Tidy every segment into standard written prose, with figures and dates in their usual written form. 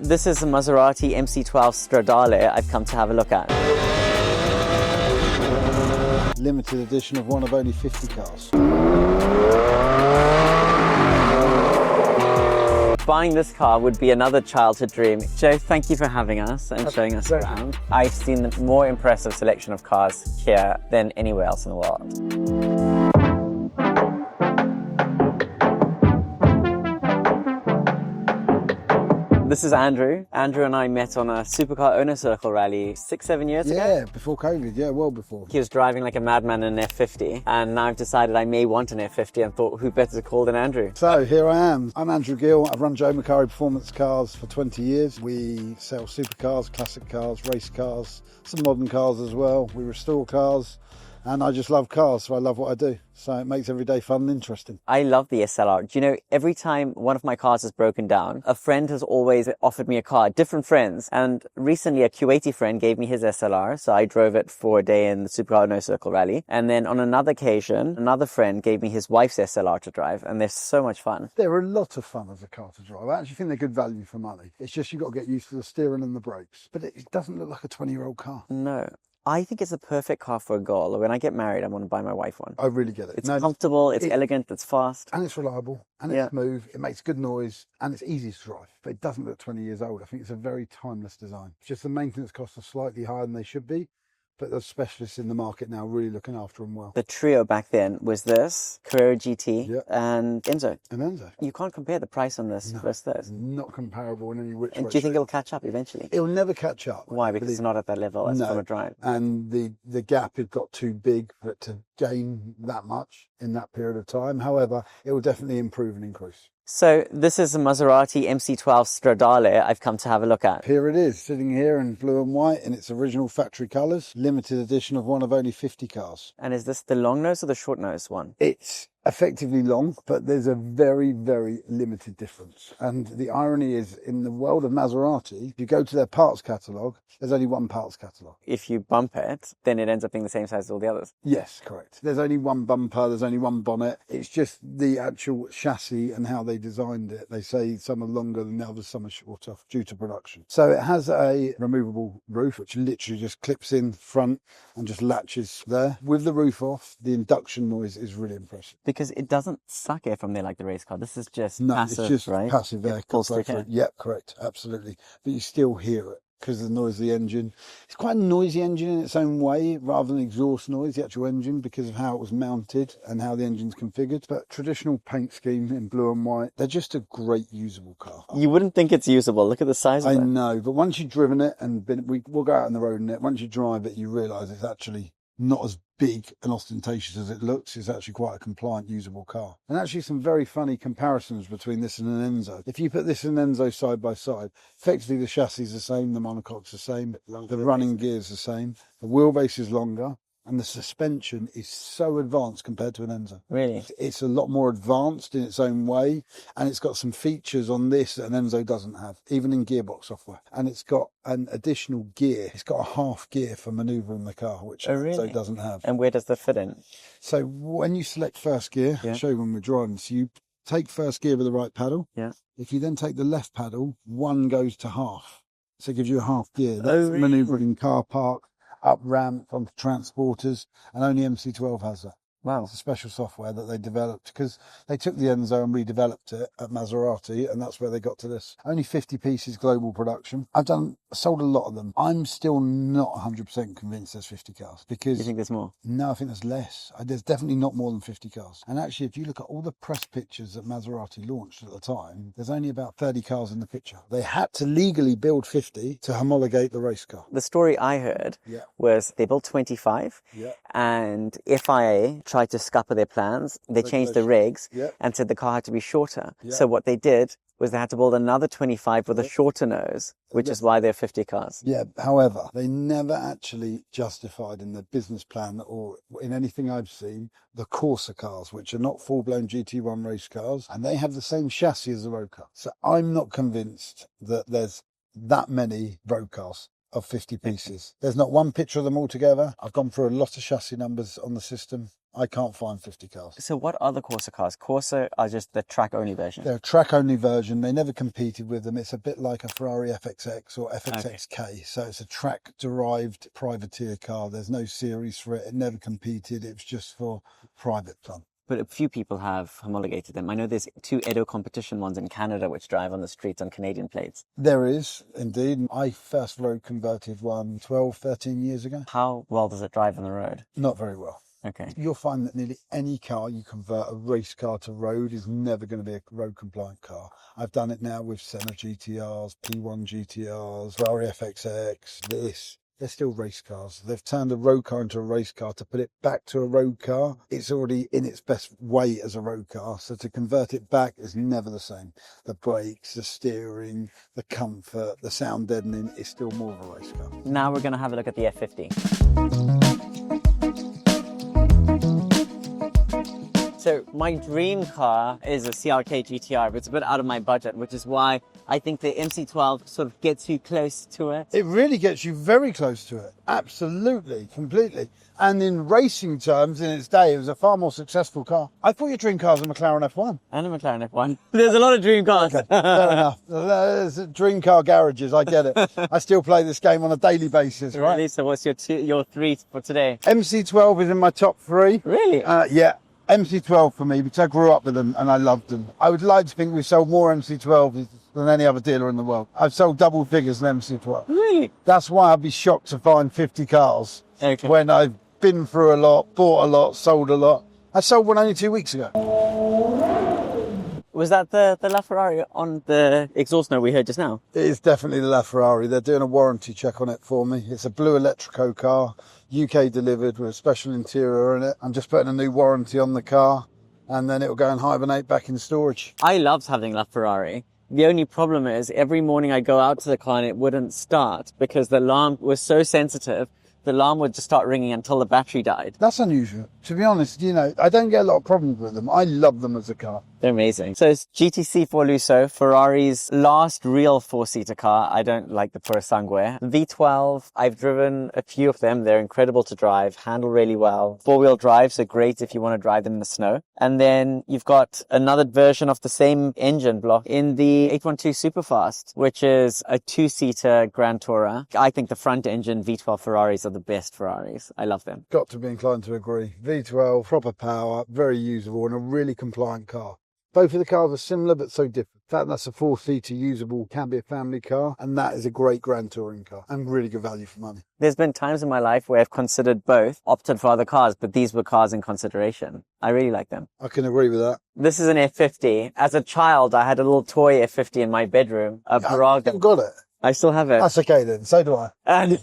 This is a Maserati MC12 Stradale I've come to have a look at. Limited edition of one of only 50 cars. Buying this car would be another childhood dream. Joe, thank you for having us and showing us around. I've seen the more impressive selection of cars here than anywhere else in the world. This is Andrew. Andrew and I met on a Supercar owner circle rally 6-7 years ago. Yeah, before COVID, yeah, well before. He was driving like a madman in an F50, and now I've decided I may want an F50 and thought, who better to call than Andrew? So here I am. I'm Andrew Gill. I've run Joe Macari Performance Cars for 20 years. We sell supercars, classic cars, race cars, some modern cars as well. We restore cars, and I just love cars, so I love what I do. So it makes every day fun and interesting. I love the SLR. Do you know, every time one of my cars has broken down, a friend has always offered me a car, different friends. And recently a Kuwaiti friend gave me his SLR, so I drove it for a day in the Supercar No Circle Rally. And then on another occasion, another friend gave me his wife's SLR to drive, and they're so much fun. They're a lot of fun as a car to drive. I actually think they're good value for money. It's just you've got to get used to the steering and the brakes. But it doesn't look like a 20-year-old car. No. I think it's a perfect car for a girl. When I get married, I want to buy my wife one. I really get it. It's comfortable, it's elegant, it's fast. And it's reliable, and it's smooth, it makes good noise, and it's easy to drive. But it doesn't look 20 years old. I think it's a very timeless design. It's just the maintenance costs are slightly higher than they should be, but the specialists in the market now are really looking after them well. The trio back then was this, Carrera GT, and Enzo. And Enzo. You can't compare the price on this versus those. Not comparable in any which way. And do you think it'll catch up eventually? It'll never catch up. Why? Because it's not at that level as from a drive. And the gap has got too big for it to gain that much in that period of time. However, it will definitely improve and increase. So this is a Maserati MC12 Stradale I've come to have a look at. Here it is, sitting here in blue and white in its original factory colours. Limited edition of one of only 50 cars. And is this the long nose or the short nose one? It's effectively long, but there's a very, very limited difference. And the irony is, in the world of Maserati, if you go to their parts catalogue, there's only one parts catalogue. If you bump it, then it ends up being the same size as all the others. Yes, correct. There's only one bumper, there's only one bonnet. It's just the actual chassis and how they designed it. They say some are longer than the others, some are shorter due to production. So it has a removable roof, which literally just clips in front and just latches there. With the roof off, the induction noise is really impressive. Because it doesn't suck air from there like the race car. This is just passive, it's just right? Passive air. Yep, correct, absolutely. But you still hear it because of the noise of the engine. It's quite a noisy engine in its own way, rather than exhaust noise, the actual engine, because of how it was mounted and how the engine's configured. But traditional paint scheme in blue and white, they're just a great usable car. You wouldn't think it's usable. Look at the size of it. I know, but once you've driven it and we'll go out on the road in it, once you drive it, you realise it's actually not as big and ostentatious as it looks. It's actually quite a compliant, usable car. And actually some very funny comparisons between this and an Enzo. If you put this and an Enzo side by side, effectively the chassis is the same, the monocoque's the same, the running gear's the same, the wheelbase is longer, and the suspension is so advanced compared to an Enzo. Really? It's a lot more advanced in its own way, and it's got some features on this that an Enzo doesn't have, even in gearbox software. And it's got an additional gear. It's got a half gear for manoeuvring the car, which Enzo doesn't have. And where does that fit in? So when you select first gear, I'll show you when we're driving. So you take first gear with the right paddle. Yeah. If you then take the left paddle, one goes to half. So it gives you a half gear. That's manoeuvring car park, up ramp, onto transporters, and only MC12 has that. Wow. It's a special software that they developed because they took the Enzo and redeveloped it at Maserati, and that's where they got to this. Only 50 pieces global production. Sold a lot of them. I'm still not 100% convinced there's 50 cars because... You think there's more? No, I think there's less. There's definitely not more than 50 cars. And actually, if you look at all the press pictures that Maserati launched at the time, there's only about 30 cars in the picture. They had to legally build 50 to homologate the race car. The story I heard was they built 25 and FIA tried to scupper their plans. They changed the regs and said the car had to be shorter. So what they did was they had to build another 25 with a shorter nose, which is why they're 50 cars. Yeah, however, they never actually justified in the business plan or in anything I've seen the Corsa cars, which are not full-blown GT1 race cars, and they have the same chassis as the road car. So I'm not convinced that there's that many road cars. of 50 pieces. There's not one picture of them all together. I've gone through a lot of chassis numbers on the system. I can't find 50 cars. So what are the Corsa cars? Corsa are just the track-only version. They're a track-only version. They never competed with them. It's a bit like a Ferrari FXX or FXXK. Okay. So it's a track-derived privateer car. There's no series for it. It never competed. It was just for private fun. But a few people have homologated them. I know there's 2 Edo competition ones in Canada which drive on the streets on Canadian plates. There is, indeed. I first road converted one 12, 13 years ago. How well does it drive on the road? Not very well. Okay. You'll find that nearly any car you convert a race car to road is never going to be a road compliant car. I've done it now with Senna GTRs, P1 GTRs, Ferrari FXX, They're still race cars. They've turned a road car into a race car. To put it back to a road car, it's already in its best way as a road car. So to convert it back is never the same. The brakes, the steering, the comfort, the sound deadening is still more of a race car. Now we're going to have a look at the F50. So my dream car is a CRK GTR, but it's a bit out of my budget, which is why I think the MC12 sort of gets you close to it. It really gets you very close to it. Absolutely, completely. And in racing terms, in its day, it was a far more successful car. I thought your dream car was a McLaren F1. And a McLaren F1. There's a lot of dream cars. Okay, fair enough. There's dream car garages, I get it. I still play this game on a daily basis, right? Really? So what's your 3 for today? MC12 is in my top 3. Really? Yeah. MC12 for me, because I grew up with them and I loved them. I would like to think we've sold more MC12s than any other dealer in the world. I've sold double figures in MC12. Really? That's why I'd be shocked to find 50 cars when I've been through a lot, bought a lot, sold a lot. I sold one only 2 weeks ago. Was that the LaFerrari on the exhaust note we heard just now? It is definitely the LaFerrari. They're doing a warranty check on it for me. It's a blue Electrico car, UK delivered with a special interior in it. I'm just putting a new warranty on the car and then it'll go and hibernate back in storage. I loved having LaFerrari. The only problem is every morning I go out to the car and it wouldn't start because the alarm was so sensitive. The alarm would just start ringing until the battery died. That's unusual. To be honest, I don't get a lot of problems with them. I love them as a car. They're amazing. So it's GTC for Lusso, Ferrari's last real 4-seater car. I don't like the Purosangue. V12, I've driven a few of them. They're incredible to drive, handle really well. 4-wheel drive, so great if you want to drive them in the snow. And then you've got another version of the same engine block in the 812 Superfast, which is a 2-seater Grand Tourer. I think the front engine V12 Ferraris are the best Ferraris. I love them. Got to be inclined to agree. V12, proper power, very usable and a really compliant car. Both of the cars are similar but so different. In fact, that's a 4-seater usable, can be a family car, and that is a great Grand Touring car and really good value for money. There's been times in my life where I've considered both, opted for other cars, but these were cars in consideration. I really like them. I can agree with that. This is an F50. As a child, I had a little toy F50 in my bedroom, a Paragon. You've got it. I still have it. That's okay then, so do I. And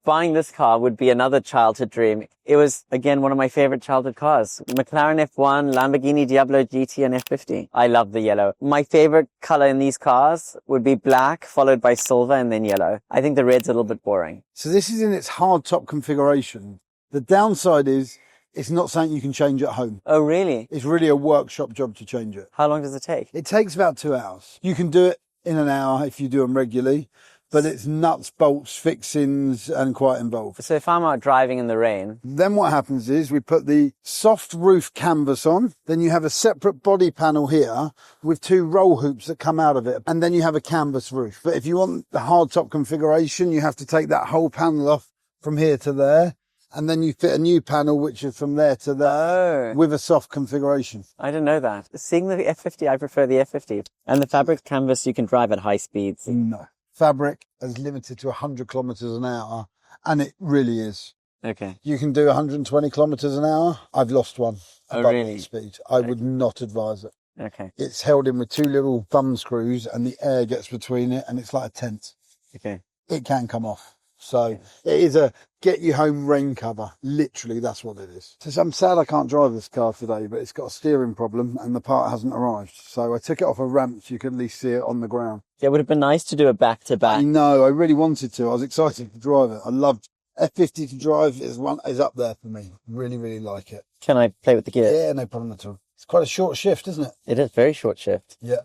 buying this car would be another childhood dream. It was, again, one of my favorite childhood cars. McLaren F1, Lamborghini Diablo GT, and F50. I love the yellow. My favorite color in these cars would be black, followed by silver, and then yellow. I think the red's a little bit boring. So this is in its hard top configuration. The downside is it's not something you can change at home. Oh, really? It's really a workshop job to change it. How long does it take? It takes about 2 hours. You can do it in an hour if you do them regularly. But it's nuts, bolts, fixings, and quite involved. So if I'm out driving in the rain... Then what happens is we put the soft roof canvas on. Then you have a separate body panel here with 2 roll hoops that come out of it. And then you have a canvas roof. But if you want the hard top configuration, you have to take that whole panel off from here to there. And then you fit a new panel, which is from there to there, with a soft configuration. I didn't know that. Seeing the F50, I prefer the F50. And the fabric canvas you can drive at high speeds. No. Fabric is limited to 100 kilometers an hour, and it really is. Okay. You can do 120 kilometers an hour. I've lost one above that speed. I would not advise it. Okay. It's held in with 2 little thumb screws, and the air gets between it, and it's like a tent. Okay. It can come off. So it is a get you home rain cover. Literally, that's what it is. So I'm sad I can't drive this car today, but it's got a steering problem and the part hasn't arrived. So I took it off a ramp so you could at least see it on the ground. Yeah, it would have been nice to do a back-to-back. I know, I really wanted to. I was excited to drive it. I loved F50 to drive is up there for me. Really, really like it. Can I play with the gears? Yeah, no problem at all. It's quite a short shift, isn't it? It is very short shift. Yeah.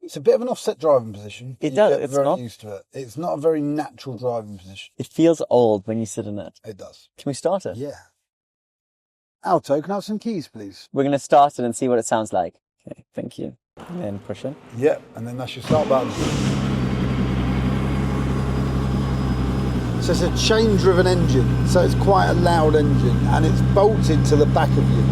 It's a bit of an offset driving position. It does. Get It's very not. used to it. It's not a very natural driving position. It feels old when you sit in it. It does. Can we start it? Yeah. Alto, can I have some keys, please? We're going to start it and see what it sounds like. Okay, thank you. And then push it. Yep, and then that's your start button. So it's a chain-driven engine, so it's quite a loud engine, and it's bolted to the back of you.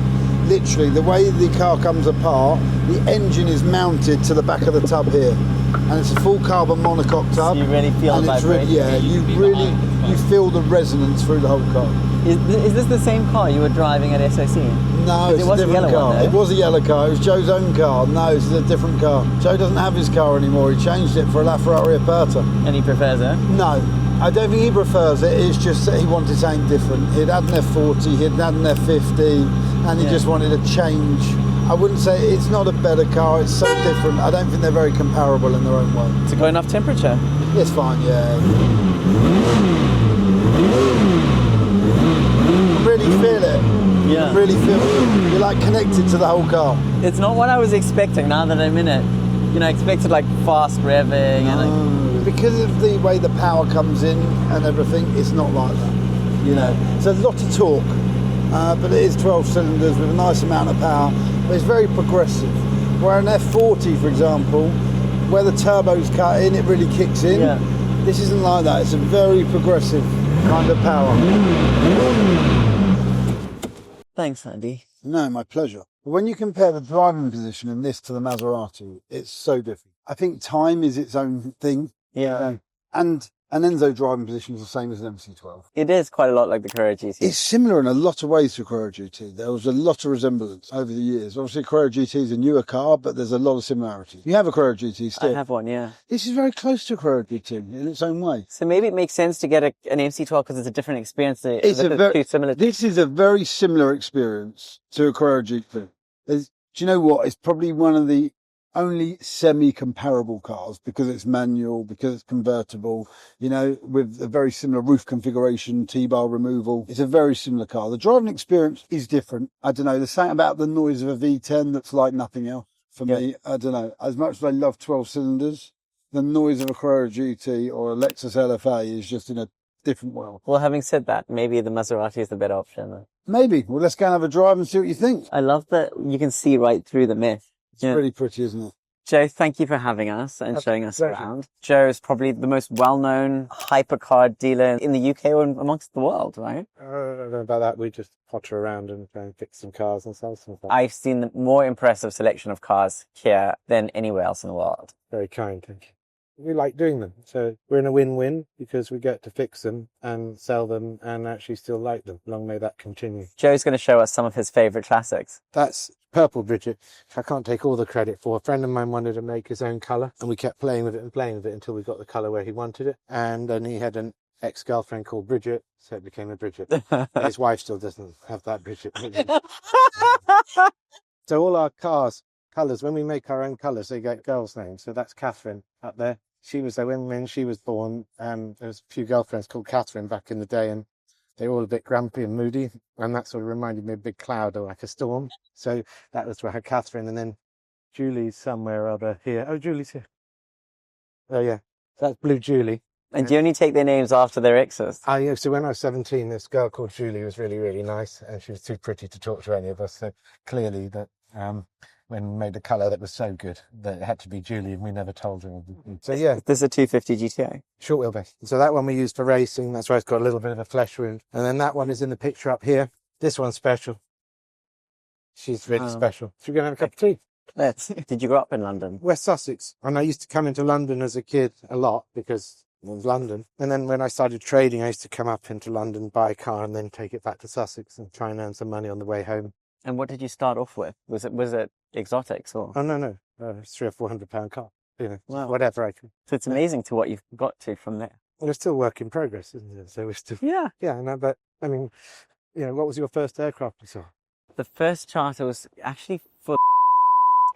Literally, the way the car comes apart, the engine is mounted to the back of the tub here, and it's a full carbon monocoque tub. So you really feel and the it's vibration. you feel the resonance through the whole car. Is this the same car you were driving at SOC? No, it's it was a different a yellow car. one, though. It was a yellow car. It was Joe's own car. No, this is a different car. Joe doesn't have his car anymore. He changed it for a Ferrari F50. And he prefers it? No, I don't think he prefers it. It's just that he wanted something different. He'd had an F40, he'd had an F50, and he just wanted a change. I wouldn't say it's not a better car. It's so different. I don't think they're very comparable in their own way. It's a good enough temperature. It's fine, yeah. Really feel it. Yeah. Really feel it. You're like connected to the whole car. It's not what I was expecting now that I'm in it. You know, I expected like fast revving and like... Because of the way the power comes in and everything, it's not like that. You know, it's a lot of torque, but it is 12 cylinders with a nice amount of power. But it's very progressive. Where an F40, for example, where the turbo's cut in, it really kicks in. Yeah. This isn't like that. It's a very progressive kind of power. Thanks, Andy. No, my pleasure. But when you compare the driving position in this to the Maserati, it's so different. I think time is its own thing. Yeah. And an Enzo driving position is the same as an MC12. It is quite a lot like the Carrera GT. It's similar in a lot of ways to a Carrera GT. There was a lot of resemblance over the years. Obviously, Carrera GT is a newer car, but there's a lot of similarities. You have a Carrera GT still. I have one, yeah. This is very close to a Carrera GT in its own way. So maybe it makes sense to get an MC12 because it's a different experience. This is a very similar experience to a Carrera GT. Do you know what? It's probably one of the only semi-comparable cars because it's manual, because it's convertible, you know, with a very similar roof configuration, T-bar removal. It's a very similar car. The driving experience is different. I don't know, there's something about the noise of a V10 that's like nothing else for me. I don't know. As much as I love 12 cylinders, the noise of a Carrera GT or a Lexus LFA is just in a different world. Well, having said that, maybe the Maserati is the better option. Maybe. Well, let's go and have a drive and see what you think. I love that you can see right through the mist. It's pretty pretty, isn't it? Joe, thank you for having us and showing us around. Joe is probably the most well-known hypercar dealer in the UK or amongst the world, right? I don't know about that. We just potter around and try and fix some cars and sell some stuff. I've seen the more impressive selection of cars here than anywhere else in the world. Very kind, thank you. We like doing them. So we're in a win-win because we get to fix them and sell them and actually still like them. Long may that continue. Joe's going to show us some of his favourite classics. That's Purple Bridget. I can't take all the credit for. A friend of mine wanted to make his own colour and we kept playing with it until we got the colour where he wanted it. And then he had an ex-girlfriend called Bridget, so it became a Bridget. His wife still doesn't have that Bridget. So all our cars, colours, when we make our own colours, they get girls' names. So that's Catherine up there. She was there when she was born. There was a few girlfriends called Catherine back in the day, and they were all a bit grumpy and moody, and that sort of reminded me of a big cloud or like a storm. So that was for her, Catherine, and then Julie's somewhere or other here. Oh, Julie's here. Oh yeah, that's Blue Julie. And do you only take their names after their exes? Oh yeah. So when I was 17, this girl called Julie was really, really nice, and she was too pretty to talk to any of us. So clearly that. When we made a colour that was so good that it had to be Julie, and we never told her. So yeah. This is a 250 GTI. Short wheelbase. So that one we used for racing. That's why it's got a little bit of a flesh wound. And then that one is in the picture up here. This one's special. She's really special. Should we go and have a cup of tea? Let's. Did you grow up in London? West Sussex. And I used to come into London as a kid a lot because it was London. And then when I started trading, I used to come up into London, buy a car and then take it back to Sussex and try and earn some money on the way home. And what did you start off with? Was it exotics or? Oh, no. It's £300 or £400 car. You know, wow. Whatever I can. So it's amazing to what you've got to from there. Well, it's still work in progress, isn't it? So we're still... Yeah. Yeah, no, but, I mean, you know, what was your first aircraft you saw? The first charter was actually for...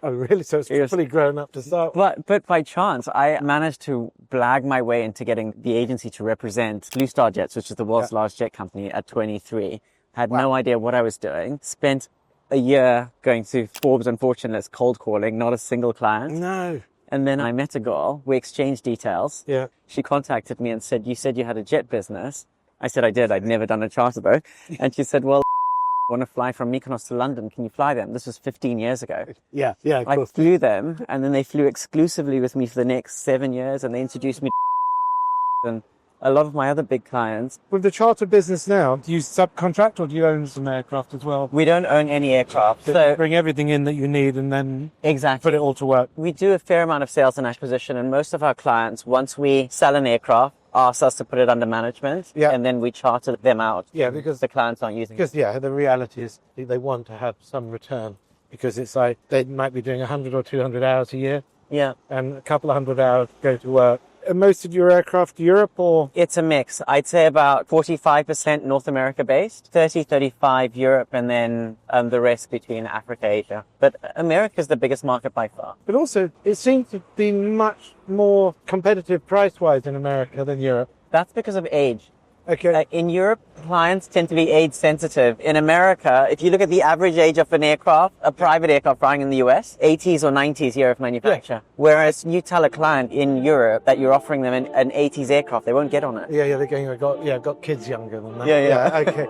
Oh, really? So it's fully grown up to start with? But by chance, I managed to blag my way into getting the agency to represent Blue Star Jets, which is the world's largest jet company, at 23. Had no idea what I was doing. Spent a year going through Forbes Unfortunate List, cold calling, not a single client. No. And then I met a girl. We exchanged details. Yeah. She contacted me and said, you said you had a jet business. I said I did. I'd never done a charter boat. And she said, well, I want to fly from Mykonos to London. Can you fly them? This was 15 years ago. Yeah, of I course. flew them, and then they flew exclusively with me for the next 7 years, and they introduced me to and a lot of my other big clients. With the charter business now, do you subcontract or do you own some aircraft as well? We don't own any aircraft. So Bring everything in that you need and then exactly. put it all to work. We do a fair amount of sales and acquisition, and most of our clients, once we sell an aircraft, ask us to put it under management, and then we charter them out. Yeah, because the clients aren't using it. Because, the reality is they want to have some return, because it's like they might be doing 100 or 200 hours a year. Yeah. And a couple of hundred hours go to work. Are most of your aircraft Europe or? It's a mix. I'd say about 45% North America based, 35 Europe, and then the rest between Africa, Asia. But America is the biggest market by far. But also, it seems to be much more competitive price-wise in America than Europe. That's because of age. Okay. In Europe, clients tend to be age sensitive. In America, if you look at the average age of an aircraft, a private aircraft flying in the US, 80s or 90s year of manufacture. Yeah. Whereas you tell a client in Europe that you're offering them an 80s aircraft, they won't get on it. Yeah, they're going, I've got kids younger than that. Yeah. Okay.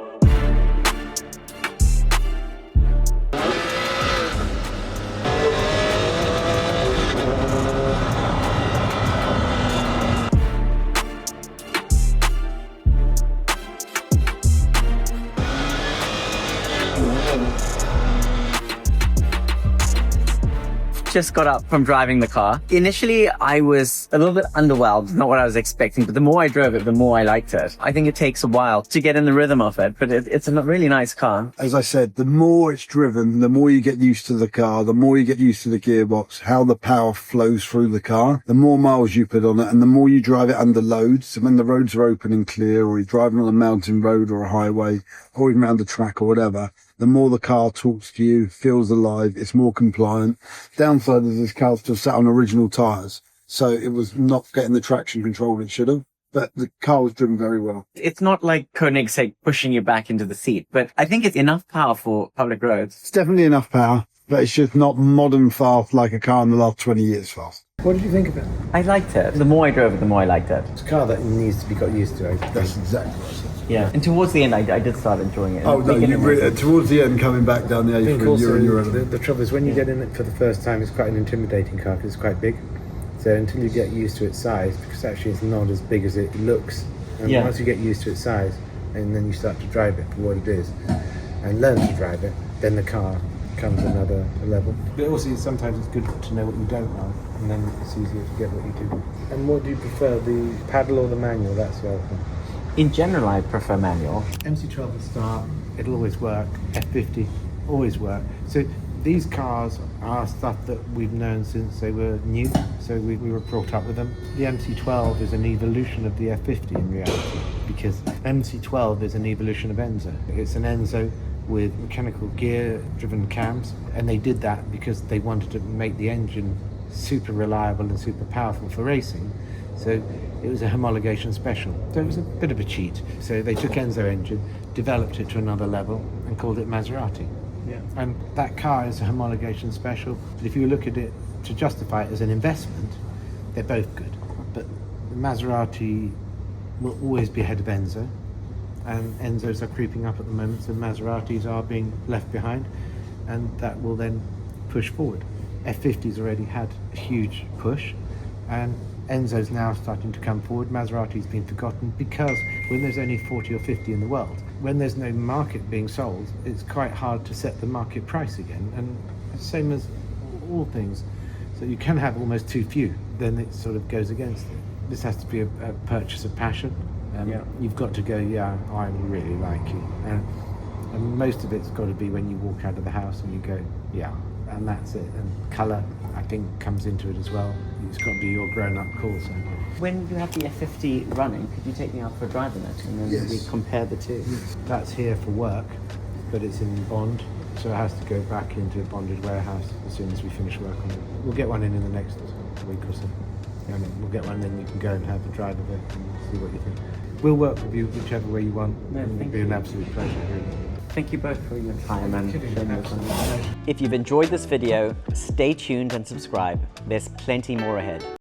Just got up from driving the car. Initially, I was a little bit underwhelmed, not what I was expecting, but the more I drove it, the more I liked it. I think it takes a while to get in the rhythm of it, but it's a really nice car. As I said, the more it's driven, the more you get used to the car, the more you get used to the gearbox, how the power flows through the car, the more miles you put on it, and the more you drive it under loads. So when the roads are open and clear, or you're driving on a mountain road or a highway, or even around the track or whatever, the more the car talks to you, feels alive, it's more compliant. Downside is this car still sat on original tyres, so it was not getting the traction control it should have. But the car was driven very well. It's not like Koenigsegg pushing you back into the seat, but I think it's enough power for public roads. It's definitely enough power, but it's just not modern fast like a car in the last 20 years fast. What did you think of it? I liked it. The more I drove it, the more I liked it. It's a car that needs to be got used to. That's exactly what I said. Yeah, and towards the end, I did start enjoying it. Oh, no, towards the end, coming back down the A3, the trouble is when you get in it for the first time, it's quite an intimidating car because it's quite big. So until you get used to its size, because actually it's not as big as it looks, and once you get used to its size, and then you start to drive it for what it is, and learn to drive it, then the car comes another level. But also sometimes it's good to know what you don't know, and then it's easier to get what you do. And what do you prefer, the paddle or the manual? That's the other thing. In general, I prefer manual. MC12 will start, it'll always work. F50, always work. So these cars are stuff that we've known since they were new, so we were brought up with them. The MC12 is an evolution of the F50 in reality, because MC12 is an evolution of Enzo. It's an Enzo with mechanical gear-driven cams, and they did that because they wanted to make the engine super reliable and super powerful for racing. So it was a homologation special. So it was a bit of a cheat. So they took Enzo engine, developed it to another level, and called it Maserati. Yeah. And that car is a homologation special. But if you look at it to justify it as an investment, they're both good. But the Maserati will always be ahead of Enzo, and Enzos are creeping up at the moment, so Maseratis are being left behind, and that will then push forward. F50's already had a huge push, and Enzo's now starting to come forward. Maserati's been forgotten because when there's only 40 or 50 in the world, when there's no market being sold, it's quite hard to set the market price again. And same as all things. So you can have almost too few, then it sort of goes against it. This has to be a purchase of passion. You've got to go, I really like you. And most of it's got to be when you walk out of the house and you go, and that's it. And colour, I think, comes into it as well. It's got to be your grown-up call. So. When you have the F50 running, could you take me out for a drive in it? And then we compare the two. Yes. That's here for work, but it's in bond, so it has to go back into a bonded warehouse as soon as we finish work on it. We'll get one in the next week or so. We'll get one, then you can go and have a drive of it and see what you think. We'll work with you whichever way you want. No, It'll be an absolute pleasure. Really. Thank you both for your time and sharing your time. If you've enjoyed this video, stay tuned and subscribe. There's plenty more ahead.